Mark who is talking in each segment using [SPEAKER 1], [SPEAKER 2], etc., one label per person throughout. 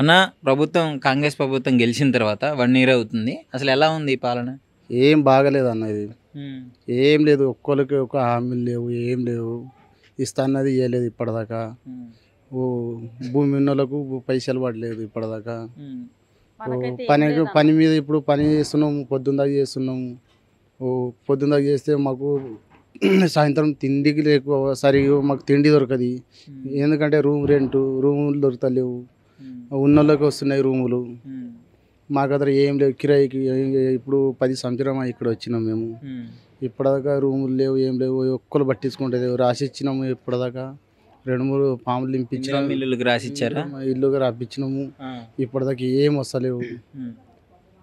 [SPEAKER 1] అన్న ప్రభుత్వం కాంగ్రెస్ ప్రభుత్వం గెలిచిన తర్వాత 1 ఇయర్ అవుతుంది. అసలు ఎలా ఉంది ఈ పాలన?
[SPEAKER 2] ఏం బాగలేదు అన్న ఇది.
[SPEAKER 1] హ్మ్.
[SPEAKER 2] ఏం లేదు, ఒక్కరికి ఒక హామీలు లేవు, ఏం లేవు. ఇస్తా అన్నది ఇవ్వలేదు ఇప్పటిదాకా.
[SPEAKER 1] హ్మ్.
[SPEAKER 2] ఓ భూమి ఉన్నోళ్ళకు పైసలు పడలేదు ఇప్పటిదాకా.
[SPEAKER 1] హ్మ్.
[SPEAKER 2] పని మీద ఇప్పుడు పని చేస్తున్నాము, పొద్దున్న దాకా చేస్తున్నాము. ఓ పొద్దున్న దాకా చేస్తే మాకు సాయంత్రం తిండికి లేకు సరిగా మాకు తిండి దొరకదు. ఎందుకంటే రూములు దొరకలేవు.
[SPEAKER 1] హ్మ్.
[SPEAKER 2] ఉన్నోళ్ళకి వస్తున్నాయి రూములు,
[SPEAKER 1] హ్మ్.
[SPEAKER 2] మాకు అక్కడ ఏం లేవు. కిరాయికి ఇప్పుడు 10 సంవత్సరం ఇక్కడ వచ్చినాం మేము.
[SPEAKER 1] హ్మ్.
[SPEAKER 2] ఇప్పటిదాకా రూములు లేవు, ఏం లేవు. ఒక్కరు పట్టించుకుంటే రాసి ఇచ్చినాము. ఇప్పటిదాకా 2-3 ఫామ్లు
[SPEAKER 1] ఇందిరా
[SPEAKER 2] నింపించినాము,
[SPEAKER 1] మిల్లులకు రాసిచ్చారా?
[SPEAKER 2] ఇల్లుగా రప్పించినాము.
[SPEAKER 1] ఆ.
[SPEAKER 2] ఇప్పటిదాకా ఏం వస్తలేవు.
[SPEAKER 1] హ్మ్.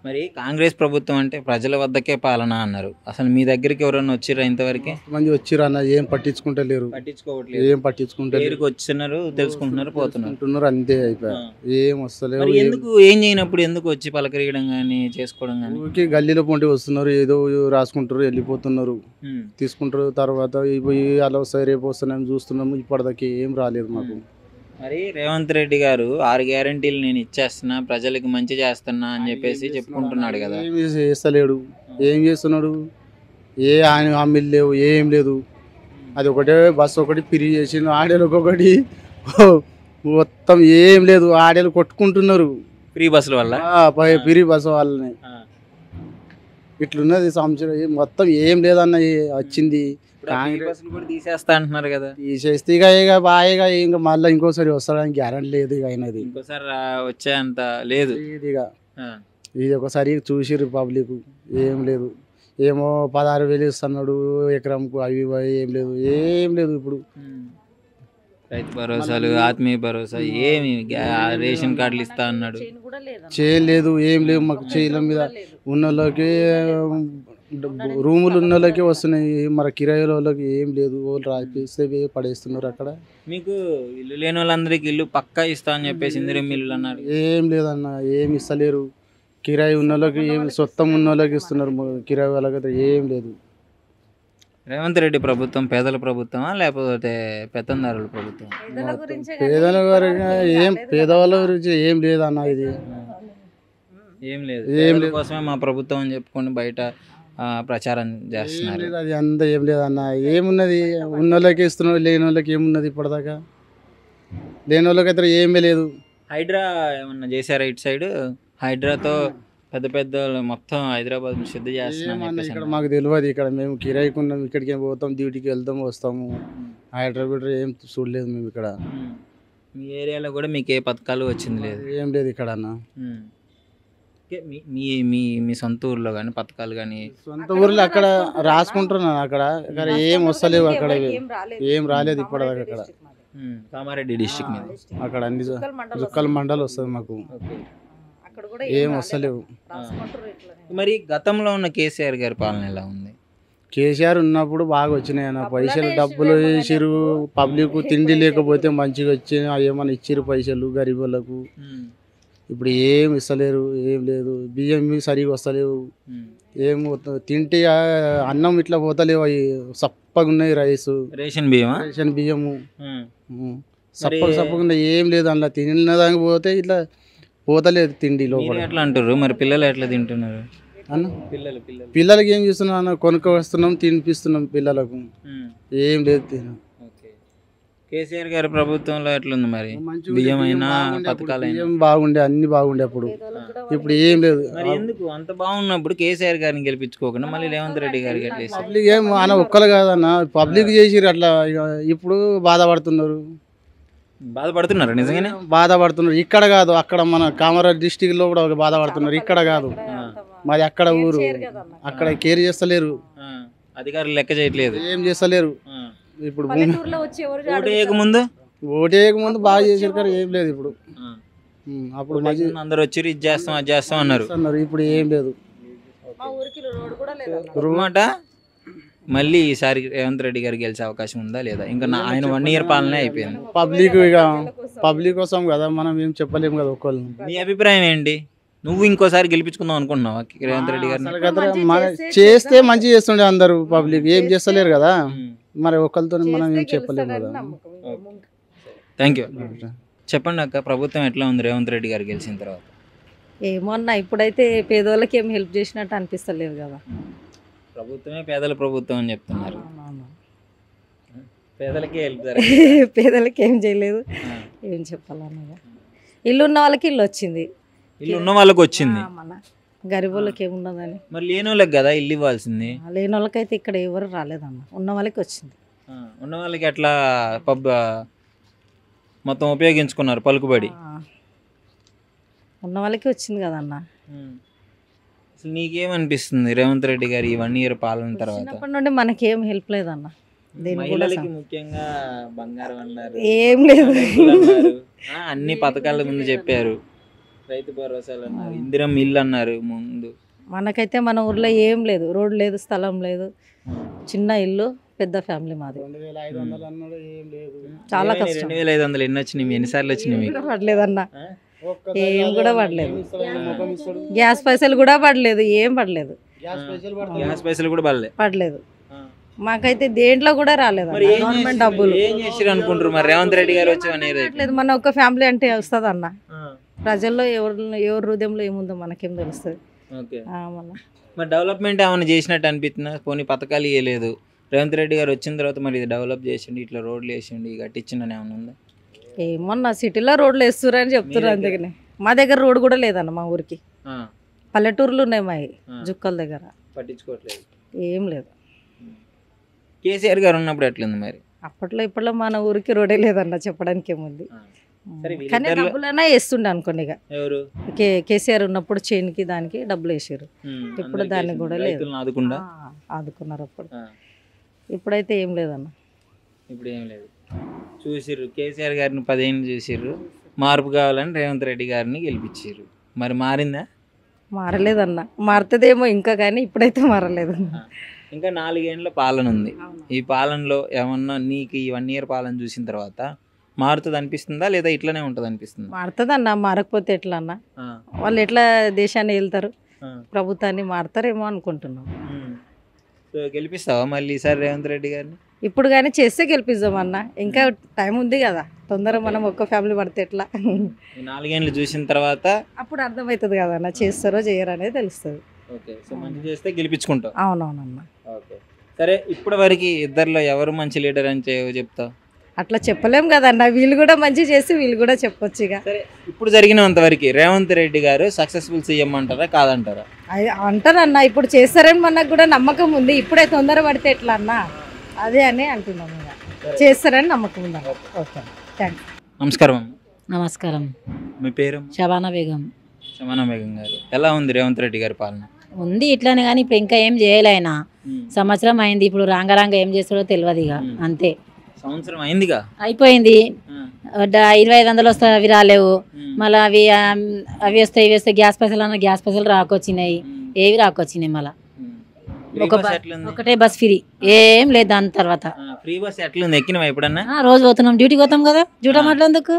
[SPEAKER 1] మరి కాంగ్రెస్ ప్రభుత్వం అంటే ప్రజల వద్దకే పాలన అన్నారు. అసలు మీ దగ్గరికి ఎవరైనా వచ్చిర్రా ఇంతవరకే?
[SPEAKER 2] మంది వచ్చిర్రు అన్న, ఏం పట్టించుకుంటలేరు.
[SPEAKER 1] పట్టించుకోవట్లేదు.
[SPEAKER 2] ఏం పట్టించుకుంటలేరు.
[SPEAKER 1] పేరుకి వచ్చిస్తున్నారు, తెలుసుకుంటున్నారు, పోతున్నారు.
[SPEAKER 2] ఉంటున్నారు, అంతే అయిపోయా.
[SPEAKER 1] ఆ.
[SPEAKER 2] ఏం వస్తలేవు.
[SPEAKER 1] మరి ఎందుకు ఏం చేయనప్పుడు ఎందుకు వచ్చి పలకరియడం కానీ చేసుకోవడం కానీ?
[SPEAKER 2] ఊరికి గల్లీలో పొంటి వస్తున్నారు, ఏదో రాసుకుంటారు, వెళ్ళిపోతున్నారు, తీసుకుంటారు. తర్వాత పోయి అలా వస్తాయి, రేపు వస్తున్నాము, చూస్తున్నాము. ఇప్పటిదాకా ఏం రాలేదు మాకు.
[SPEAKER 1] మరి రేవంత్ రెడ్డి గారు 6 గ్యారెంటీలు నేను ఇచ్చేస్తున్నా, ప్రజలకు మంచి చేస్తున్నా అని చెప్పేసి చెప్పుకుంటున్నాడు కదా.
[SPEAKER 2] ఏమి చేస్తలేడు. ఏం చేస్తున్నాడు? ఏ హామీలు లేవు, ఏం లేదు. అది ఒకటే బస్సు ఒకటి ఫ్రీ చేసిండు, ఆడేలకు ఒకటి మొత్తం ఏం లేదు. ఆడేలు కొట్టుకుంటున్నారు
[SPEAKER 1] ఫ్రీ బస్సుల వల్ల.
[SPEAKER 2] ఫ్రీ బస్సు వాళ్ళని. ఇట్లున్నది సంవత్సరం మొత్తం ఏం లేదన్న వచ్చింది.
[SPEAKER 1] బస్సులు కూడా తీసేస్తా అంటున్నారు కదా.
[SPEAKER 2] తీసేస్తే ఇక బాగా ఇంకా మళ్ళీ ఇంకోసారి వస్తాడని గ్యారెంటీ లేదు. ఇక అయినది
[SPEAKER 1] ఇంకోసారి వచ్చేంత లేదు.
[SPEAKER 2] ఇక ఇది ఒకసారి చూసిర్రు పబ్లిక్, ఏం లేదు. ఏమో 16,000 ఇస్తున్నాడు ఎకరంకు, అవి ఏం లేదు, ఏం లేదు. ఇప్పుడు
[SPEAKER 1] రైతు భరోసాలు, ఆత్మీయ భరోసా, ఏమి రేషన్ కార్డులు ఇస్తా అన్నాడు,
[SPEAKER 2] చేయలేదు. ఏం లేవు మాకు. చేయల మీద ఉన్నోళ్ళకి రూములు ఉన్న వాళ్ళకి వస్తున్నాయి, మరి కిరాయిల వాళ్ళకి ఏం లేదు. వాళ్ళు రాపిస్తే పడేస్తున్నారు అక్కడ.
[SPEAKER 1] మీకు ఇల్లు లేని వాళ్ళందరికీ ఇల్లు పక్కా ఇస్తా అని చెప్పేసి ఇందిరా మిల్లులు అన్నారు.
[SPEAKER 2] ఏం లేదన్న, ఏమి ఇస్తలేరు. కిరాయి ఉన్న వాళ్ళకి ఏం, సొంతం ఉన్న వాళ్ళకి ఇస్తున్నారు, కిరాయి వాళ్ళకి ఏం లేదు.
[SPEAKER 1] రేవంత్ రెడ్డి ప్రభుత్వం పేదల ప్రభుత్వమా లేకపోతే పెత్తందారుల ప్రభుత్వం?
[SPEAKER 2] పేదల గురించి పేదవాళ్ళ గురించి ఏం లేదన్న. ఇది
[SPEAKER 1] ఏం లేదు. పేదల కోసమే మా ప్రభుత్వం అని చెప్పుకొని బయట ప్రచారం చేస్తున్నారు.
[SPEAKER 2] అది అంతా ఏం లేదన్న. ఏమున్నది? ఉన్న వాళ్ళకి ఇస్తున్నారు, లేని వాళ్ళకి ఏమున్నది? ఇప్పటిదాకా లేని వాళ్ళకి అయితే ఏమీ లేదు.
[SPEAKER 1] హైడ్రా ఏమన్నా చేశారా ఇటు సైడ్? హైడ్రాతో పెద్ద పెద్ద మొత్తం హైదరాబాద్ శుద్ధ చేస్తున్నాం.
[SPEAKER 2] ఇక్కడ మాకు తెలియదు. ఇక్కడ మేము కిరాయికి ఉన్నాం, ఇక్కడికి పోతాం, డ్యూటీకి వెళ్తాం, వస్తాము. హైదరాబాద్ ఏం చూడలేదు మేము ఇక్కడ.
[SPEAKER 1] మీ ఏరియాలో కూడా మీకు ఏ పథకాలు వచ్చింది లేదు?
[SPEAKER 2] ఏం లేదు ఇక్కడ అన్న.
[SPEAKER 1] మీ మీ మీ సొంత ఊర్లో కానీ పథకాలు కానీ?
[SPEAKER 2] సొంత ఊర్లో అక్కడ రాసుకుంటున్నాను, అక్కడ ఏం వస్తలేవు. అక్కడ ఏం రాలేదు ఇప్పటిదాకా. అక్కడ
[SPEAKER 1] కామారెడ్డి డిస్ట్రిక్ట్ మీద
[SPEAKER 2] అక్కడ అన్ని జుక్కల మండలు వస్తుంది మాకు, ఏం వస్తలేవు.
[SPEAKER 1] మరి గతంలో ఉన్న కేసీఆర్ గారి పాలన ఎలా ఉంది?
[SPEAKER 2] కేసీఆర్ ఉన్నప్పుడు బాగా వచ్చినాయి అన్న. పైసలు డబ్బులు వేసిరు, పబ్లిక్ తిండి లేకపోతే మంచిగా వచ్చినాయి, ఏమన్నా ఇచ్చిరు పైసలు గరీబ్ వాళ్ళకు. ఇప్పుడు ఏం ఇస్తలేరు, ఏం లేదు. బియ్యం సరిగా వస్తలేవు, ఏం తింటే అన్నం ఇట్లా పోతలేవు, అవి సప్పగా ఉన్నాయి. రేషన్ బియ్యము సప్పగా ఉన్నాయి, ఏం లేదు. అందులో తినదానికి పోతే ఇట్లా పోతలేదు తిండి లోపల.
[SPEAKER 1] ఎట్లా అంటారు మరి? పిల్లలు ఎట్లా తింటున్నారు
[SPEAKER 2] అన్న? పిల్లలకి ఏం చేస్తున్నాం అన్న? కొనుక్క వస్తున్నాం, తినిపిస్తున్నాం పిల్లలకు, ఏం లేదు.
[SPEAKER 1] కేసీఆర్ గారి ప్రభుత్వంలో ఎట్లుంది మరి? బియ్యం అయినా పథకాలు
[SPEAKER 2] ఏం బాగుండే, అన్ని బాగుండే అప్పుడు. ఇప్పుడు ఏం లేదు.
[SPEAKER 1] మరి ఎందుకు అంత బాగున్నప్పుడు కేసీఆర్ గారిని గెలిపించుకోకుండా మళ్ళీ రేవంత్ రెడ్డి గారికి గెలిపిస్తారు?
[SPEAKER 2] పబ్లిక్ ఏం అన్న ఒక్కరు కాదన్న, పబ్లిక్ చేసిరు అట్లా. ఇప్పుడు
[SPEAKER 1] బాధపడుతున్నారు నిజంగానే
[SPEAKER 2] బాధపడుతున్నారు. ఇక్కడ కాదు, అక్కడ మన కామారెడ్డి డిస్టిక్ లో కూడా బాధపడుతున్నారు. ఇక్కడ కాదు, మాది అక్కడ ఊరు. అక్కడ కేర్ చేస్తలేరు,
[SPEAKER 1] అధికారులు లెక్క చేయట్లేదు,
[SPEAKER 2] ఏం చేస్తలేరు. ఇప్పుడు ఓటేయకముందు బాగా చేసారు కానీ ఏం లేదు ఇప్పుడు. అప్పుడు
[SPEAKER 1] అందరు వచ్చి ఇది చేస్తాం అది చేస్తాం అన్నారు,
[SPEAKER 2] ఇప్పుడు ఏం లేదు.
[SPEAKER 1] మాట మళ్ళీ ఈసారి రేవంత్ రెడ్డి గారు గెలిచే అవకాశం ఉందా లేదా? ఇంకా ఆయన 1 ఇయర్ పాలనే అయిపోయింది.
[SPEAKER 2] పబ్లిక్ కోసం కదా, మనం ఏం చెప్పలేము కదా ఒకళ్ళు.
[SPEAKER 1] నీ అభిప్రాయం ఏంటి? నువ్వు ఇంకోసారి గెలిపించుకుందాం అనుకుంటున్నావా రేవంత్ రెడ్డి గారిని?
[SPEAKER 2] చేస్తే మంచి చేస్తుండే అందరూ. పబ్లిక్ ఏం చేస్తలేరు కదా, మరి ఒకరితో మనం ఏం చెప్పలేము కదా.
[SPEAKER 1] Thank you. చెప్పండి అక్క, ప్రభుత్వం ఎట్లా ఉంది రేవంత్ రెడ్డి గారు గెలిచిన తర్వాత?
[SPEAKER 3] ఏమో అన్న ఇప్పుడైతే పేదోళ్ళకి ఏం హెల్ప్ చేసినట్టు అనిపిస్తలేదు కదా.
[SPEAKER 1] ప్రభుత్వమే పేదల ప్రభుత్వం అని చెప్తున్నారు.
[SPEAKER 3] అవునవును.
[SPEAKER 1] పేదలకే హెల్ప్
[SPEAKER 3] పేదలకి ఏం చేయలేదు. ఏం చెప్పాలన్నగా ఇల్లు ఉన్న వాళ్ళకి ఇల్లు వచ్చింది,
[SPEAKER 1] ఇల్లు ఉన్న వాళ్ళకి వచ్చింది,
[SPEAKER 3] మన గరీబులకి ఏమున్నదని.
[SPEAKER 1] మరి లేని వాళ్ళకి కదా ఇల్లు ఇవ్వాల్సింది.
[SPEAKER 3] లేని వాళ్ళకైతే ఇక్కడ ఎవరు రాలేదన్న, ఉన్న వాళ్ళకి వచ్చింది.
[SPEAKER 1] ఉన్న వాళ్ళకి ఎట్లా మొత్తం ఉపయోగించుకున్నారు పలుకుబడి.
[SPEAKER 3] ఉన్న వాళ్ళకి వచ్చింది కదన్న.
[SPEAKER 1] అసలు నీకేమనిపిస్తుంది రేవంత్ రెడ్డి గారు ఈ 1 year పాలన తర్వాత?
[SPEAKER 3] చిన్నప్పటి నుండి మనకి ఏం హెల్ప్ లేదన్న.
[SPEAKER 1] మహిళలకి ముఖ్యంగా బంగారం అన్నారు,
[SPEAKER 3] ఏం లేదు,
[SPEAKER 1] అన్ని పథకాల ముందు చెప్పారు, రైతు భరోసాలు అన్నారు, ఇందిరం ఇల్లు అన్నారు ముందు.
[SPEAKER 3] మనకైతే మన ఊర్లో ఏం లేదు, రోడ్ లేదు, స్థలం లేదు, చిన్న ఇల్లు, పెద్ద ఫ్యామిలీ మాది.
[SPEAKER 2] 2500 అన్నాడు, ఏం లేదు.
[SPEAKER 3] చాలా కష్టం.
[SPEAKER 1] 2500 ఎన్ని వచ్చినాయి? ఎన్నిసార్లు వచ్చినాయి మీకు?
[SPEAKER 3] పడలేదన్న, ఏం కూడా పడలేదు. గ్యాస్ పైసలు కూడా పడలేదు, ఏం పడలేదు.
[SPEAKER 1] గ్యాస్ పైసలు కూడా
[SPEAKER 3] పడలేదు. మాకైతే దేంట్లో కూడా రాలేదు గవర్నమెంట్ డబ్బులు.
[SPEAKER 1] ఏం చేసారు అనుకుంటారు మరి రేవంత్ రెడ్డి గారు వచ్చి
[SPEAKER 3] లేదు. మన ఒక ఫ్యామిలీ అంటే వస్తుంది అన్న. ప్రజల్లో ఎవరి హృదయంలో ఏముందో మనకేం తెలుస్తుంది.
[SPEAKER 1] మరి డెవలప్మెంట్ ఏమైనా చేసినట్టు అనిపిస్తుందా? పోనీ పథకాలు ఇవ్వలేదు, రేవంత్ రెడ్డి గారు వచ్చిన తర్వాత మరి ఇది డెవలప్ చేసిండి, ఇట్లా రోడ్లు వేసిండి, కట్టించిందని ఏమైనా ఉందా?
[SPEAKER 3] ఏమన్నా సిటీలో రోడ్లు వేస్తున్నారు అని చెప్తున్నారు, అందుకనే. మా దగ్గర రోడ్ కూడా లేదన్న, మా ఊరికి పల్లెటూర్లు ఉన్నాయి మా జుక్కల దగ్గర.
[SPEAKER 1] పట్టించుకోవట్లేదు,
[SPEAKER 3] ఏం లేదు.
[SPEAKER 1] కేసీఆర్ గారు ఉన్నప్పుడు ఎట్లుంది మరి?
[SPEAKER 3] అప్పట్లో ఇప్పట్లో మన ఊరికి రోడే లేదన్న, చెప్పడానికి ఏముంది. కానీ డబ్బులైనా వేస్తుండే అనుకోండి. ఇక
[SPEAKER 1] ఎవరు
[SPEAKER 3] కేసీఆర్ ఉన్నప్పుడు చేనికి దానికి డబ్బులు వేసారు, ఇప్పుడు దానికి కూడా లేదు. ఆదుకున్నారు అప్పుడు, ఇప్పుడైతే ఏం లేదన్న.
[SPEAKER 1] ఇప్పుడు ఏం లేదు. చూసిర్రు కేసీఆర్ గారిని 10 ఏళ్ళు చూసిర్రు, మార్పు కావాలని రేవంత్ రెడ్డి గారిని గెలిపించారు. మరి మారిందా?
[SPEAKER 3] మారలేదన్న, మారుతుందేమో ఇంకా, కానీ ఇప్పుడైతే మారలేదు.
[SPEAKER 1] ఇంకా 4 ఏళ్ళ పాలన ఉంది. ఈ పాలనలో ఏమన్నా నీకు ఈ 1 year పాలన చూసిన తర్వాత మారుతుంది అనిపిస్తుందా, లేదా ఇట్లానే ఉంటుంది అనిపిస్తుందా?
[SPEAKER 3] మారుతుంది అన్న, మారకపోతే ఎట్లా అన్న? వాళ్ళు ఎట్లా దేశాన్ని వెళ్తారు, ప్రభుత్వాన్ని మారుతారేమో అనుకుంటున్నాం.
[SPEAKER 1] సో గెలిపిస్తావా మళ్ళీ ఈసారి రేవంత్ రెడ్డి గారిని?
[SPEAKER 3] ఇప్పుడు కానీ చేస్తే గెలిపిద్దామన్న, ఇంకా టైం ఉంది కదా. తొందరగా మనం ఒక్క ఫ్యామిలీ పడితే ఎట్లా?
[SPEAKER 1] 4 ఏళ్ళు చూసిన తర్వాత
[SPEAKER 3] అప్పుడు అర్థమవుతుంది కదన్న, చేస్తారో చేయరో అనేది తెలుస్తుంది.
[SPEAKER 1] ఓకే, సో మంచి చేస్తే గెలిపించుకుంటావు.
[SPEAKER 3] అవునవునన్న.
[SPEAKER 1] ఓకే, సరే. ఇప్పటి వరకు ఇద్దరిలో ఎవరు మంచి లీడర్ అని చెప్తావు?
[SPEAKER 3] అట్లా చెప్పలేం కదన్న, వీళ్ళు కూడా మంచి చేసి వీళ్ళు కూడా చెప్పొచ్చు. ఇక
[SPEAKER 1] సరే, ఇప్పుడు జరిగినంతవరకు రేవంత్ రెడ్డి గారు సక్సెస్ఫుల్ సీఎం అంటారా కాదంటారా?
[SPEAKER 3] అంటారన్న, ఇప్పుడు చేస్తారని మనకు కూడా నమ్మకం ఉంది. ఇప్పుడే తొందర పడితే ఎట్లా అన్న, అదే అని అంటున్నాం. చేస్తారని నమ్మకం ఉంది. Okay, thanks.
[SPEAKER 1] నమస్కారం.
[SPEAKER 4] నమస్కారం.
[SPEAKER 1] మీ పేరు?
[SPEAKER 4] షబానా బేగం.
[SPEAKER 1] షబానా బేగం గారు, ఎలా ఉంది రేవంత్ రెడ్డి గారి పాలన?
[SPEAKER 4] ఉంది ఇట్లానే, కానీ ఇప్పుడు ఇంకా ఏం చేయలే ఆయన. సంవత్సరం అయింది, ఇప్పుడు రాంగ ఏం చేస్తాడో తెలియదు. ఇక అంతే.
[SPEAKER 1] సంవత్సరం అయిందిగా,
[SPEAKER 4] అయిపోయింది. 2500 వస్తాయి, అవి రాలేవు. మళ్ళీ అవి వస్తాయి, ఇవి వస్తాయి. గ్యాస్ పైసలు అన్న, గ్యాస్ పైసలు రాకొచ్చినాయి, ఏవి రాకొచ్చినాయి. మళ్ళీ ఒకటే బస్ ఫ్రీ, ఏం లేదు. దాని తర్వాత
[SPEAKER 1] ఫ్రీ బస్ ఎట్లుంది? ఎక్కినావా ఎప్పుడన్నా?
[SPEAKER 4] రోజు పోతున్నాం, డ్యూటీకి పోతాం కదా, డ్యూటీ మాట్లాడేందుకు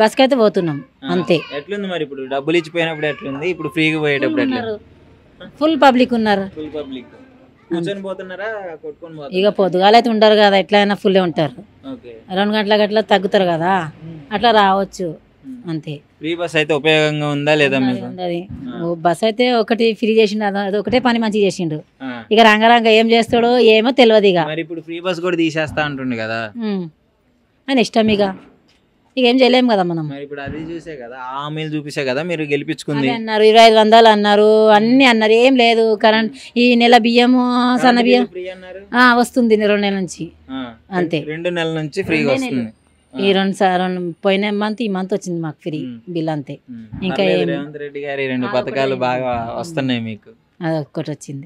[SPEAKER 4] బస్కి అయితే పోతున్నాం అంతే.
[SPEAKER 1] ఎట్లుంది మరి ఇప్పుడు? డబ్బులు ఇచ్చిపోయినప్పుడు ఎట్లుంది, ఇప్పుడు ఫ్రీగా పోయేటప్పుడు ఎట్లుంది?
[SPEAKER 4] ఫుల్ పబ్లిక్ ఉన్నారు.
[SPEAKER 1] ఫుల్ పబ్లిక్ కూర్చొని పోతున్నారా, కొట్టుకొని పోతున్నారా?
[SPEAKER 4] ఇక పొద్దుగాల అయితే ఉంటారు కదా, ఎట్లయినా ఫుల్లే ఉంటారు. 2 గంటల గట్ల తగ్గుతారు కదా, అట్లా రావచ్చు అంతే.
[SPEAKER 1] ఫ్రీ బస్ అయితే ఉపయోగంగా ఉందా లేదా?
[SPEAKER 4] బస్ అయితే ఒకటి ఫ్రీ చేసిండు, అది ఒకటే పని మంచిగా చేసిండు. ఇక రంగరంగ ఏం చేస్తాడో ఏమో తెలియదు. ఇక
[SPEAKER 1] మరి ఇప్పుడు ఫ్రీ బస్ కూడా తీసేస్తా అంటుండు కదా,
[SPEAKER 4] ఆయన ఇష్టం. ఇక ఏం చేయలేము కదా మనం.
[SPEAKER 1] మరి ఇప్పుడు అది చూసే కదా, హామీలు చూపిస్తే కదా మీరు గెలిపించుకుంది.
[SPEAKER 4] అన్నారు 2500 అన్నారు, అన్ని అన్నారు, ఏం లేదు. కరెంట్ ఈ నెల బియ్యము, సన్న బియ్యం వస్తుంది 2 నెలల నుంచి అంతే.
[SPEAKER 1] 2 నెలల నుంచి ఫ్రీగా వస్తుంది.
[SPEAKER 4] ఈ 2 పోయిన మంత్, ఈ మంత్ వచ్చింది మాకు ఫ్రీ బిల్ అంతే. ఇంకా
[SPEAKER 1] రేవంత్ రెడ్డి గారి 2 పథకాలు బాగా వస్తున్నాయి మీకు,
[SPEAKER 4] అదొక్కటి వచ్చింది.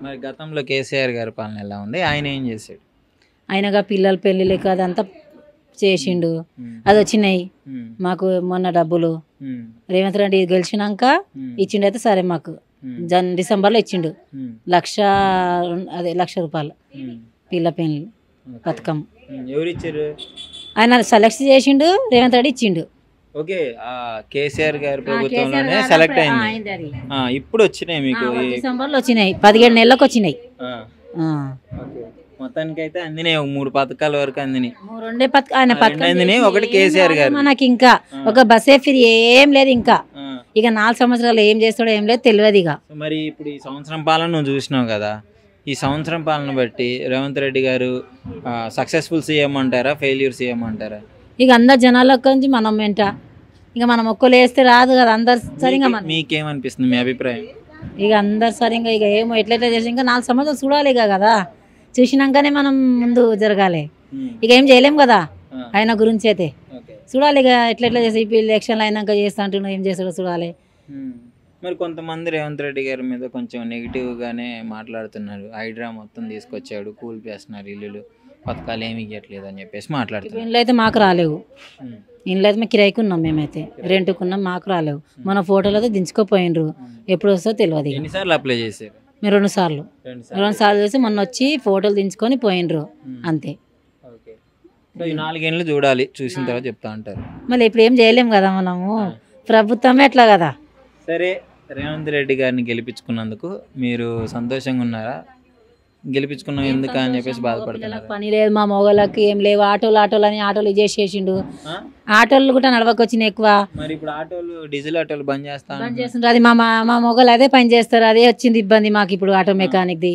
[SPEAKER 1] మరి గతంలో కేసీఆర్ గారి పాలన ఎలా ఉంది? ఆయన ఏం చేశాడు?
[SPEAKER 4] ఆయనగా పిల్లల పెళ్లిళ్ళకి అదంతా చేసిండు, అది వచ్చినాయి మాకు. మొన్న డబ్బులు రేవంత్ రెడ్డి గెలిచినాక ఇచ్చిండు. అయితే సరే, మాకు డిసెంబర్లో ఇచ్చిండు 1,00,000 రూపాయలు పిల్ల పెళ్లి పథకం.
[SPEAKER 1] ఎవరు ఇచ్చారు?
[SPEAKER 4] ఆయన సెలెక్ట్ చేసిండు, రేవంత్ రెడ్డి ఇచ్చిండు.
[SPEAKER 1] ఓకే, కేసీఆర్ గారి ప్రభుత్వంలోనే సెలెక్ట్ అయింది. ఇప్పుడు వచ్చినాయి మీకు?
[SPEAKER 4] డిసెంబర్లో వచ్చినాయి, 17 నెలలకు వచ్చినాయి.
[SPEAKER 1] మొత్తానికి అయితే అందినాయి, 3 పథకాల వరకు అందినాయి.
[SPEAKER 4] రెండే ఆయన
[SPEAKER 1] రెండు అందినాయి, ఒకటి కేసీఆర్ గారు.
[SPEAKER 4] మనకి ఇంకా ఒక బస్సే ఫ్రీ ఏం లేదు ఇంకా. ఇక 4 సంవత్సరాలు ఏం చేస్తాడో ఏం లేదు తెలియదు ఇక.
[SPEAKER 1] మరి ఇప్పుడు ఈ సంవత్సరం పాలన నువ్వు చూసినావు కదా, ఈ సంవత్సరం పాలన బట్టి రేవంత్ రెడ్డి గారు సక్సెస్ఫుల్ సీఎం అంటారా, ఫెయిల్యూర్ సీఎం అంటారా?
[SPEAKER 4] ఇక అందరు జనాలకు నుంచి మనం వెంట ఇక మనం ఒక్కరు వేస్తే రాదు కదా, అందరు సరిగా.
[SPEAKER 1] మీకేమనిపిస్తుంది, మీ అభిప్రాయం?
[SPEAKER 4] ఇక అందరు సరిగా ఇక ఏమో ఎట్లా చేసి ఇంకా 4 సంవత్సరాలు చూడాలి ఇక కదా, చూసినాకనే మనం ముందు జరగాలి. ఇక ఏం చేయలేం కదా ఆయన గురించి అయితే, చూడాలి ఇక ఎట్లా చేసి ఎలక్షన్లు అయినాక చేస్తా అంటున్నా, ఏం చేస్తాడో చూడాలి.
[SPEAKER 1] మరి కొంతమంది రేవంత్ రెడ్డి గారి మీద కొంచెం నెగిటివ్గానే మాట్లాడుతున్నారు. హైడ్రా మొత్తం తీసుకొచ్చాడు, కూల్పేస్తున్నారు ఇల్లులు, పథకాలు ఏమి ఇవ్వట్లేదు అని చెప్పేసి మాట్లాడుతున్నారు.
[SPEAKER 4] ఇంట్లో అయితే మాకు రాలేవు, ఇంట్లో అయితే మేము కిరాయికున్నాం, మేమైతే రెంట్కున్నాం, మాకు రాలేవు. మన ఫోటోలు అయితే దించుకోపోయినరు, ఎప్పుడు వస్తుందో తెలియదు.
[SPEAKER 1] ఎన్నిసార్లు అప్లై చేశారు?
[SPEAKER 4] మేము 2 సార్లు చేసి మొన్న వచ్చి ఫోటోలు దించుకొని పోయినరు అంతే.
[SPEAKER 1] ఈ 4 ఏళ్ళు చూడాలి, చూసిన తర్వాత చెప్తా అంటారు.
[SPEAKER 4] మళ్ళీ ఇప్పుడు ఏం చేయలేము కదా మనము, ప్రభుత్వమే ఎట్లా కదా.
[SPEAKER 1] సరే, రేవంత్ రెడ్డి గారిని గెలిపించుకున్నందుకు మీరు సంతోషంగా ఉన్నారా? గెలిపించుకున్నాం ఎందుకు అని చెప్పేసి బాధపడుతున్నారు?
[SPEAKER 4] పని లేదు మా మొగలకి, ఏం లేవు. ఆటోలు అని ఆటోలు చేసేసిండు, ఆటోలు కూడా నడవకొచ్చినాయి ఎక్కువ.
[SPEAKER 1] మరి ఇప్పుడు ఆటోలు, డీజిల్ ఆటోలు బంద్
[SPEAKER 4] చేస్తుంటారు. అది మా మొగలు అదే పని చేస్తారు, అదే వచ్చింది ఇబ్బంది మాకు ఇప్పుడు. ఆటో మెకానిక్ది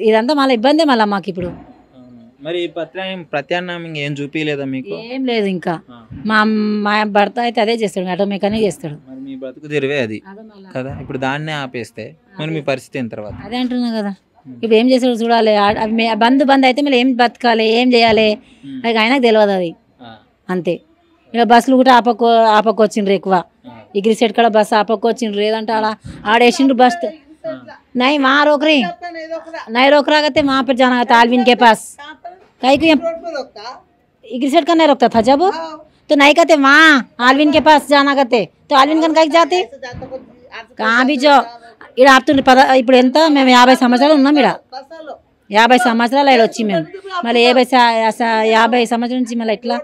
[SPEAKER 4] ఇదంతా మళ్ళీ ఇబ్బంది మళ్ళీ మాకు ఇప్పుడు.
[SPEAKER 1] మరి ప్రత్యామ్నాయం ఏం చూపించలేదా మీకు?
[SPEAKER 4] ఏం లేదు ఇంకా. మా భర్త అయితే అదే చేస్తాడు, ఆటో మెకానిక్ చేస్తాడు.
[SPEAKER 1] మరి మీ బతుకు తెరివే అది కదా, ఇప్పుడు దాన్నే ఆపేస్తే మరి మీ పరిస్థితి అయిన తర్వాత
[SPEAKER 4] అదే అంటున్నా కదా. ఇప్పుడు ఏం చేస్తాడు చూడాలి. బంద్ అయితే మళ్ళీ ఏం బతకాలి, ఏం చేయాలి అది ఆయనకు తెలియదు అది అంతే. ఇలా బస్సులు కూడా ఆపకు వచ్చిండ్రు ఎక్కువ. ఇగ్రి సెట్ కాడ బస్సు ఆపకు వచ్చిండ్రు, లేదంటే ఆడేసిండ్రు బస్. नहीं वहाँ रोक रही, नहीं रोक रहा कहते वहाँ पर जाना था आलविन के पास, कहीं को इग्री सेट का नहीं रोकता था जब, तो नहीं कहते वहाँ आलविन के पास जाना कहते, तो आलविन कन कहीं जाते कहाँ भी जाओ. ఇక్కడ ఆపుతుండే ఇప్పుడు ఎంత మేము 50 సంవత్సరాలు ఉన్నాం ఇక్కడ, 50 సంవత్సరాలు ఇక్కడ వచ్చి మేము మళ్ళీ 50 సంవత్సరాల నుంచి మళ్ళీ ఎట్లా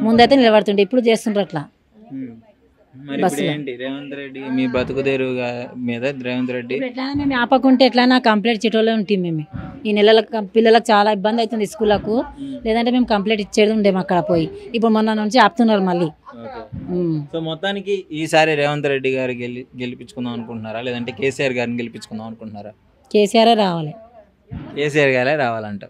[SPEAKER 4] ముందైతే నిలబడుతుండే, ఇప్పుడు చేస్తుండ్రు అట్లా.
[SPEAKER 1] మరి ఇప్పుడు ఏంటి రేవంత్ రెడ్డి మీ బతుకుదేరు మీద రేవంత్ రెడ్డి
[SPEAKER 4] ఎట్లయినా మేము ఆపకుంటే ఎట్లయినా కంప్లీట్ ఇచ్చేటోళ్ళే ఉంటాం మేము. ఈ నెలలకు పిల్లలకు చాలా ఇబ్బంది అవుతుంది స్కూళ్ళకు, లేదంటే మేము కంప్లీట్ ఇచ్చేది ఉండేము అక్కడ పోయి. ఇప్పుడు మొన్న నుంచి ఆపుతున్నారు మళ్ళీ.
[SPEAKER 1] సో మొత్తానికి ఈసారి రేవంత్ రెడ్డి గారు గెలిపించుకుందాం అనుకుంటున్నారా, లేదంటే కేసీఆర్ గారిని గెలిపించుకుందాం అనుకుంటున్నారా?
[SPEAKER 4] కేసీఆర్ రావాలి,
[SPEAKER 1] కేసీఆర్ గారే రావాలంట.